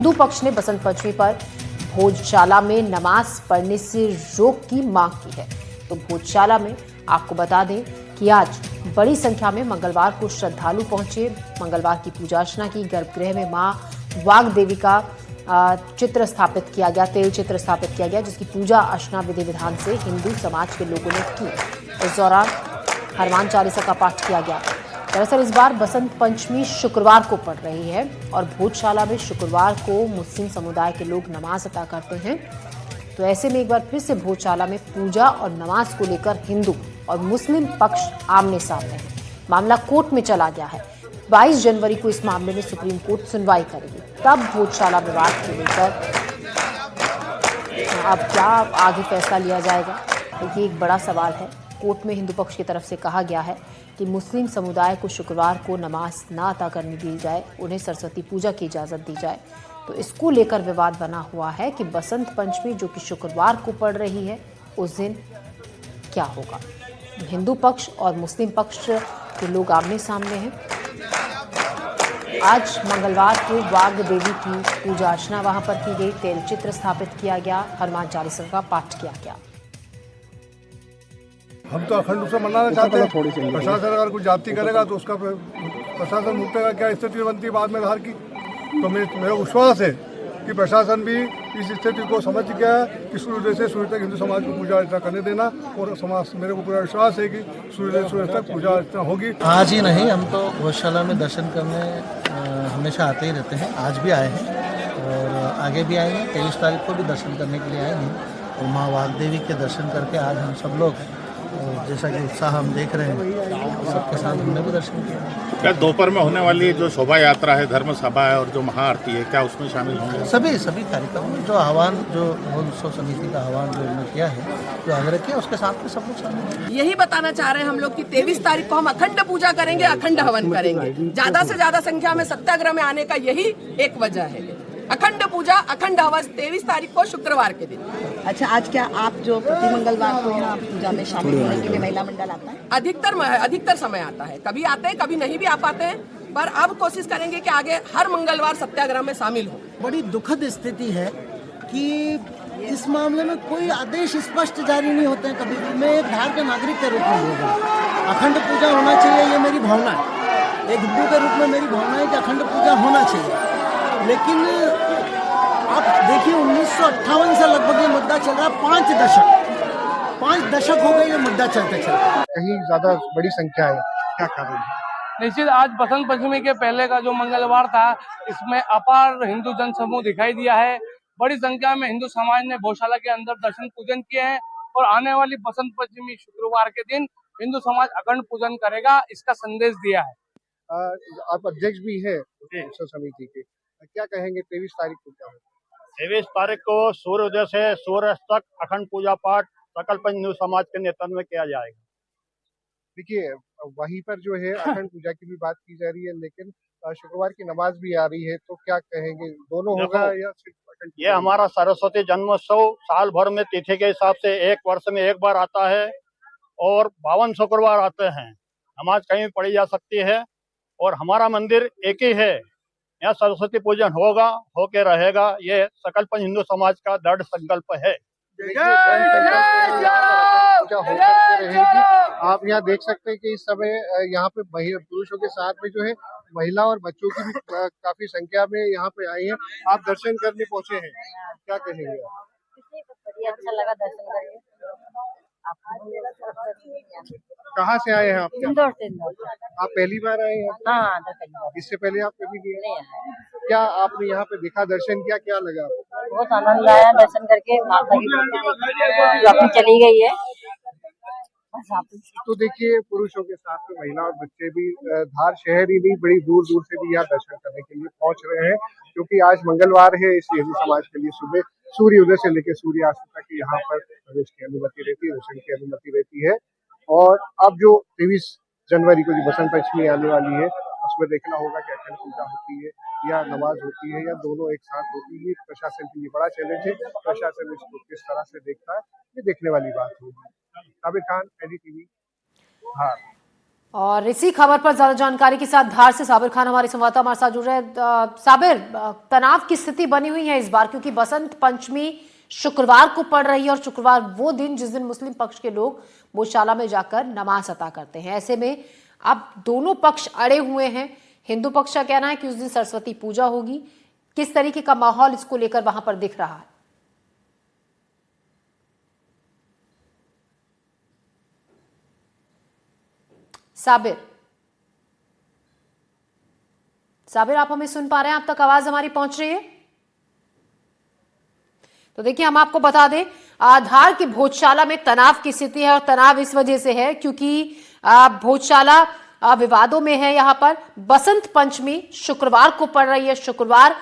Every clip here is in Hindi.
हिंदू पक्ष ने बसंत पंचमी पर भोजशाला में नमाज पढ़ने से रोक की मांग की है। तो भोजशाला में आपको बता दें कि आज बड़ी संख्या में मंगलवार को श्रद्धालु पहुंचे। मंगलवार की पूजा अर्चना की। गर्भगृह में मां वाग देवी का चित्र स्थापित किया गया, तेल चित्र स्थापित किया गया, जिसकी पूजा अर्चना विधि विधान से हिंदू समाज के लोगों ने की। इस दौरान हनुमान चालीसा का पाठ किया गया। दरअसल इस बार बसंत पंचमी शुक्रवार को पड़ रही है और भोजशाला में शुक्रवार को मुस्लिम समुदाय के लोग नमाज अदा करते हैं। तो ऐसे में एक बार फिर से भोजशाला में पूजा और नमाज को लेकर हिंदू और मुस्लिम पक्ष आमने सामने है। मामला कोर्ट में चला गया है। 22 जनवरी को इस मामले में सुप्रीम कोर्ट सुनवाई करेगी। तब भोजशाला विवाद को लेकर अब क्या आगे फैसला लिया जाएगा, ये एक बड़ा सवाल है। कोर्ट में हिंदू पक्ष की तरफ से कहा गया है कि मुस्लिम समुदाय को शुक्रवार को नमाज ना अदा करने दी जाए, उन्हें सरस्वती पूजा की इजाज़त दी जाए। तो इसको लेकर विवाद बना हुआ है कि बसंत पंचमी जो कि शुक्रवार को पड़ रही है, उस दिन क्या होगा। हिंदू पक्ष और मुस्लिम पक्ष के लोग आमने सामने हैं। आज मंगलवार को वाग देवी की पूजा अर्चना वहां पर की गई, तेल चित्र स्थापित किया गया, हनुमान चालीसा का पाठ किया गया। हम तो अखंड रूप से मनाना चाहते हैं। प्रशासन अगर कुछ जाति करेगा तो उसका प्रशासन मुक्तेगा क्या स्थिति बनती है बाद में बाहर की। तो मेरा विश्वास है कि प्रशासन भी इस स्थिति को समझ गया है कि सूर्योदय से सूर्य तक हिंदू समाज को पूजा अर्चना करने देना, और समाज मेरे को पूरा विश्वास है कि सूर्योदय से सूर्य तक पूजा अर्चना होगी। आज ही नहीं, हम तो गौशाला में दर्शन करने हमेशा आते ही रहते हैं। आज भी आए हैं और आगे भी आएंगे। 23 तारीख को भी दर्शन करने के लिए आए हैं और माँ वाग देवी के दर्शन करके आज हम सब लोग, और जैसा कि उत्साह हम देख रहे हैं, सबके साथ हमने भी दर्शन किया। क्या दोपहर में होने वाली जो शोभा यात्रा है, धर्म सभा है और जो महाआरती है, क्या उसमें शामिल होंगे? सभी कार्यक्रम जो आह्वान, जो उत्सव समिति का आह्वान जो उन्होंने किया है, जो आग्रह किया, उसके साथ में सब लोग शामिल हैं। यही बताना चाह रहे हैं हम लोग कि 23 तारीख को हम अखंड पूजा करेंगे, अखंड हवन करेंगे। ज्यादा से ज्यादा संख्या में सत्याग्रह में आने का यही एक वजह है। अखंड पूजा, अखंड हवन 23 तारीख को शुक्रवार के दिन। अच्छा, आज क्या आप जो प्रति मंगलवार को यहाँ पूजा में शामिल होने के लिए महिला मंडल आता है? अधिकतर समय आता है। कभी आते हैं, कभी नहीं भी आ पाते हैं, पर अब कोशिश करेंगे कि आगे हर मंगलवार सत्याग्रह में शामिल हो। बड़ी दुखद स्थिति है कि इस मामले में कोई आदेश स्पष्ट जारी नहीं होते हैं। कभी भी मैं एक भारतीय नागरिक के रूप में बोल रहा हूँ, अखंड पूजा होना चाहिए, ये मेरी भावना है। एक हिंदू के रूप में मेरी भावना है कि अखंड पूजा होना चाहिए। लेकिन आप देखिए, 1958 से लगभग ये मुद्दा चल रहा है। 5 दशक हो गए ये मुद्दा चलते चलते। कहीं ज्यादा बड़ी संख्या है, क्या कारण है? निश्चित आज बसंत पंचमी के पहले का जो मंगलवार था, इसमें अपार हिंदू जन समूह दिखाई दिया है। बड़ी संख्या में हिंदू समाज ने भोजशाला के अंदर दर्शन पूजन किए हैं और आने वाली बसंत पंचमी शुक्रवार के दिन हिंदू समाज अखंड पूजन करेगा, इसका संदेश दिया है। आप अध्यक्ष भी है उत्सव समिति के, क्या कहेंगे 23 तारीख को क्या होगा? 23 तारीख को सूर्योदय से सूर्य तक अखंड पूजा पाठ सकल पंच हिंदू समाज के नेतृत्व में किया जाएगा। देखिए, वहीं पर जो है अखंड पूजा की भी बात की जा रही है, लेकिन शुक्रवार की नमाज भी आ रही है, तो क्या कहेंगे, दोनों होगा या सिर्फ अखंड? ये हमारा सरस्वती जन्मोत्सव साल भर में तिथि के हिसाब से एक वर्ष में एक बार आता है और 52 शुक्रवार आते हैं। नमाज कहीं भी पढ़ी जा सकती है और हमारा मंदिर एक ही है। यहाँ सरस्वती पूजन होगा, होके रहेगा। ये सकल पंच हिंदू समाज का दृढ़ संकल्प है। आप यहाँ देख सकते हैं कि इस समय यहाँ पे पुरुषों के साथ में जो है महिला और बच्चों की भी काफी संख्या में यहाँ पे आई हैं। आप दर्शन करने पहुँचे हैं, क्या कहेंगे? बढ़िया, अच्छा लगा दर्शन करके। कहाँ से आए हैं आप? इंदौर से। आप पहली बार आए हैं? हाँ, इससे पहले आप कभी गए? क्या आपने यहाँ पे देखा, दर्शन किया, क्या लगा? बहुत आनंद आया दर्शन करके। माता की मूर्ति अपनी चली गई है। तो देखिए, पुरुषों के साथ में महिला और बच्चे भी धार शहर ही नहीं, बड़ी दूर दूर से भी यहाँ दर्शन करने के लिए पहुंच रहे हैं, क्योंकि आज मंगलवार है। इसलिए हिंदू समाज के लिए सुबह सूर्योदय से लेकर सूर्यास्त तक यहाँ पर प्रवेश की अनुमति रहती है, दर्शन की अनुमति रहती है। और अब जो 23 जनवरी को जो बसंत पंचमी आने वाली है, उसमें देखना होगा कि अखंड पूजा होती है या नमाज होती है या दोनों एक साथ होती है। प्रशासन के लिए बड़ा चैलेंज है। प्रशासन इसको किस तरह से देखता है, ये देखने वाली बात होगी। आबिर खान, एनडीटीवी। हाँ। और इसी खबर पर ज्यादा जानकारी के साथ धार से साबिर खान हमारे संवाददाता हमारे साथ जुड़ रहे हैं। साबिर, तनाव की स्थिति बनी हुई है इस बार, क्योंकि बसंत पंचमी शुक्रवार को पड़ रही है और शुक्रवार वो दिन जिस दिन मुस्लिम पक्ष के लोग भोजशाला में जाकर नमाज अता करते हैं। ऐसे में अब दोनों पक्ष अड़े हुए हैं। हिंदू पक्ष का कहना है कि उस दिन सरस्वती पूजा होगी। किस तरीके का माहौल इसको लेकर वहां पर दिख रहा है? साबिर, आप हमें सुन पा रहे हैं? आप तक आवाज हमारी पहुंच रही है? तो देखिए, हम आपको बता दें, धार की भोजशाला में तनाव की स्थिति है और तनाव इस वजह से है क्योंकि भोजशाला विवादों में है। यहाँ पर बसंत पंचमी शुक्रवार को पड़ रही है। शुक्रवार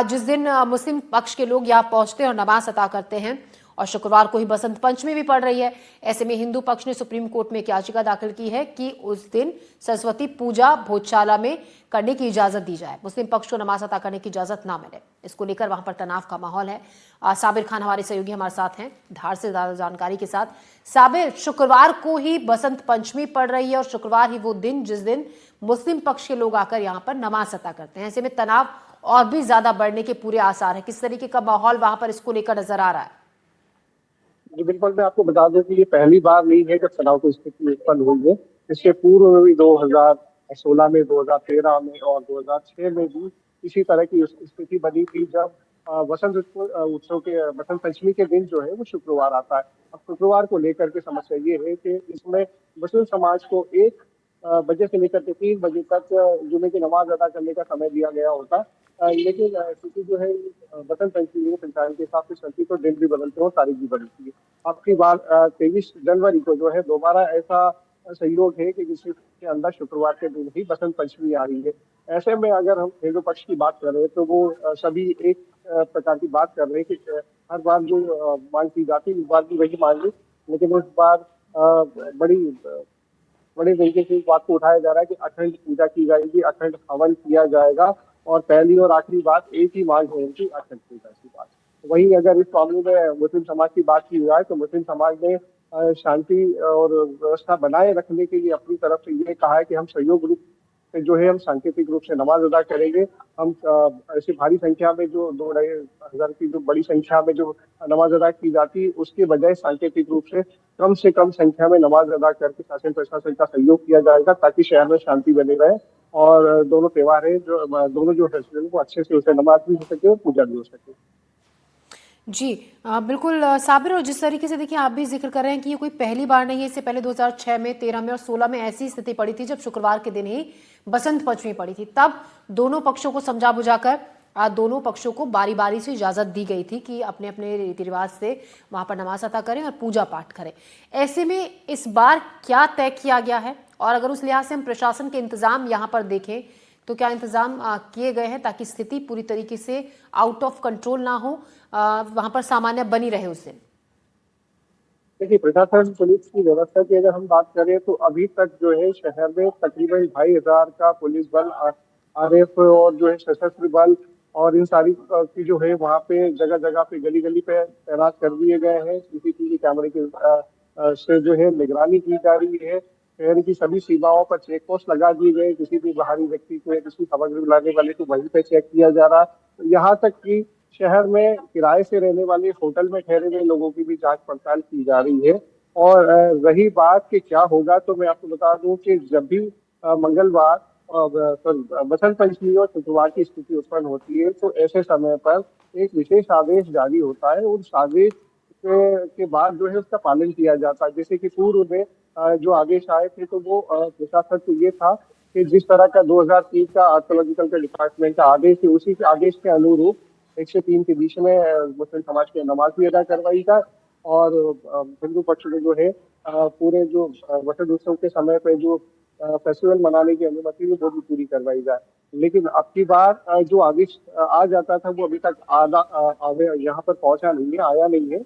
जिस दिन मुस्लिम पक्ष के लोग यहाँ पहुंचते हैं और नमाज अता करते हैं, और शुक्रवार को ही बसंत पंचमी भी पड़ रही है। ऐसे में हिंदू पक्ष ने सुप्रीम कोर्ट में एक याचिका दाखिल की है कि उस दिन सरस्वती पूजा भोजशाला में करने की इजाजत दी जाए, मुस्लिम पक्ष को नमाज अता करने की इजाजत ना मिले। इसको लेकर वहां पर तनाव का माहौल है। साबिर खान हमारे सहयोगी हमारे साथ हैं धार से ज्यादा जानकारी के साथ। साबिर, शुक्रवार को ही बसंत पंचमी पड़ रही है और शुक्रवार ही वो दिन जिस दिन मुस्लिम पक्ष के लोग आकर यहाँ पर नमाज अता करते हैं। ऐसे में तनाव और भी ज्यादा बढ़ने के पूरे आसार है। किस तरीके का माहौल वहां पर इसको लेकर नजर आ रहा है? जी बिल्कुल, मैं आपको बता दूं कि ये पहली बार नहीं है जब तनाव की स्थिति उत्पन्न हुई है। इससे पूर्व में भी 2016 में, 2013 में और 2006 में भी इसी तरह की स्थिति बनी थी जब बसंत उत्सव के बसंत पंचमी के दिन जो है वो शुक्रवार आता है। अब शुक्रवार को लेकर के समस्या ये है कि इसमें मुस्लिम समाज को 1 बजे से लेकर के 3 बजे तक जुमे की नमाज अदा करने का समय दिया गया होता। लेकिन क्योंकि जो है बसंत पंचमी के संचालन के हिसाब से चलती तो दिन भी बदलते हैं और तारीख भी बदलती है। अब की बार 23 जनवरी को जो है दोबारा ऐसा संयोग है कि जिसके अंदर शुक्रवार के दिन ही बसंत पंचमी आ रही है। ऐसे में अगर हम हिंदू पक्ष की बात करें तो वो सभी एक प्रकार की बात कर रहे हैं कि हर बार जो मांग की जाती है इस बार भी वही मांग, लेकिन इस बार बड़े तरीके से इस बात को उठाया जा रहा है कि अखंड पूजा की जाएगी, अखंड हवन किया जाएगा और पहली और आखिरी बात एक ही मांग है उनकी, अखंड पूजा की बात। वहीं अगर इस मामले में मुस्लिम समाज की बात की जाए तो मुस्लिम समाज ने शांति और व्यवस्था बनाए रखने के लिए अपनी तरफ से ये कहा है कि हम सहयोग रूप से जो है हम सांकेतिक रूप से नमाज अदा करेंगे। हम ऐसी भारी संख्या में जो 2,500 की जो बड़ी संख्या में जो नमाज अदा की जाती है उसके बजाय सांकेतिक रूप से कम संख्या में नमाज अदा करके शासन प्रशासन का सहयोग किया जाएगा ताकि शहर में शांति बनी रहे और दोनों त्योहार है जो दोनों जो फेस्टिवल को अच्छे से उसे नमाज भी हो सके और पूजा भी हो सके। जी बिल्कुल साबिर, और जिस तरीके से देखिए आप भी जिक्र कर रहे हैं कि ये कोई पहली बार नहीं है। इससे पहले 2006 में, 13 में और 16 में ऐसी स्थिति पड़ी थी जब शुक्रवार के दिन ही बसंत पंचमी पड़ी थी। तब दोनों पक्षों को समझा बुझाकर दोनों पक्षों को बारी बारी से इजाजत दी गई थी कि अपने अपने रीति रिवाज से वहां पर नमाज अता करें और पूजा पाठ करें। ऐसे में इस बार क्या तय किया गया है, और अगर उस लिहाज से हम प्रशासन के इंतजाम यहाँ पर देखें तो क्या इंतजाम किए गए हैं ताकि स्थिति पूरी तरीके से आउट ऑफ कंट्रोल ना हो, वहां पर सामान्य बनी रहे उस दिन? देखिए, प्रशासन पुलिस की व्यवस्था की अगर हम बात करें तो अभी तक जो है शहर में तकरीबन 2,500 का पुलिस बल, आरएफ और जो है सशस्त्र बल और इन सारी की जो है वहाँ पे जगह जगह पे गली गली पे तैनात कर दिए गए हैं। सीसीटीवी कैमरे के से जो है निगरानी की जा रही है। शहर की सभी सीमाओं पर चेक पोस्ट लगा दिए गए। किसी भी बाहरी व्यक्ति को या किसी सामग्री लाने वाले को वहीं पे चेक किया जा रहा है। यहाँ तक कि शहर में किराए से रहने वाले होटल में ठहरे हुए लोगों की भी जांच पड़ताल की जा रही है। और रही बात कि क्या होगा, तो मैं आपको बता दूं कि जब भी मंगलवार बसंत पंचमी और शुक्रवार की स्थिति उत्पन्न होती है तो ऐसे समय पर एक विशेष आदेश जारी होता है। उस आदेश के बाद जो है उसका पालन किया जाता है। जैसे कि पूर्व में जो आदेश आए थे तो वो प्रशासन को ये था कि जिस तरह का 2003 का आर्कोलॉजिकल का डिपार्टमेंट का आदेश है उसी के आदेश के अनुरूप 1 से 3 के बीच में मुस्लिम समाज की नमाज भी अदा करवाई जाए और हिंदू पक्ष में जो है पूरे जो वसंत उत्सव के समय पे जो फेस्टिवल मनाने की अनुमति है वो भी पूरी करवाई जाए। लेकिन अब की बार जो आदेश आ जाता था वो अभी तक यहाँ पर पहुंचा नहीं है, आया नहीं है।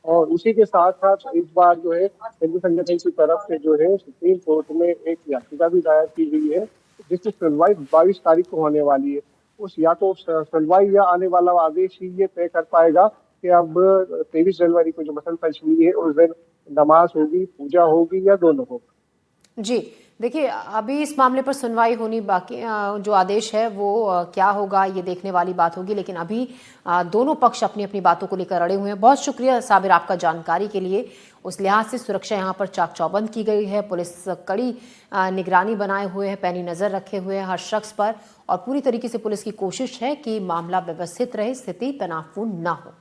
और उसी के साथ साथ इस बार जो है हिंदू संगठन की तरफ से जो है सुप्रीम कोर्ट में एक याचिका भी दायर की गई है जिसकी सुनवाई 22 तारीख को होने वाली है। उस या तो सुनवाई या आने वाला आदेश ही ये तय कर पाएगा कि अब 23 जनवरी को जो बसंत पंचमी है उस दिन नमाज होगी, पूजा होगी या दोनों होगी। जी देखिए, अभी इस मामले पर सुनवाई होनी बाकी, जो आदेश है वो क्या होगा ये देखने वाली बात होगी। लेकिन अभी दोनों पक्ष अपनी अपनी बातों को लेकर अड़े हुए हैं। बहुत शुक्रिया साबिर आपका जानकारी के लिए। उस लिहाज से सुरक्षा यहाँ पर चाक चौबंद की गई है। पुलिस कड़ी निगरानी बनाए हुए है, पैनी नज़र रखे हुए हैं हर शख्स पर, और पूरी तरीके से पुलिस की कोशिश है कि मामला व्यवस्थित रहे, स्थिति तनावपूर्ण ना हो।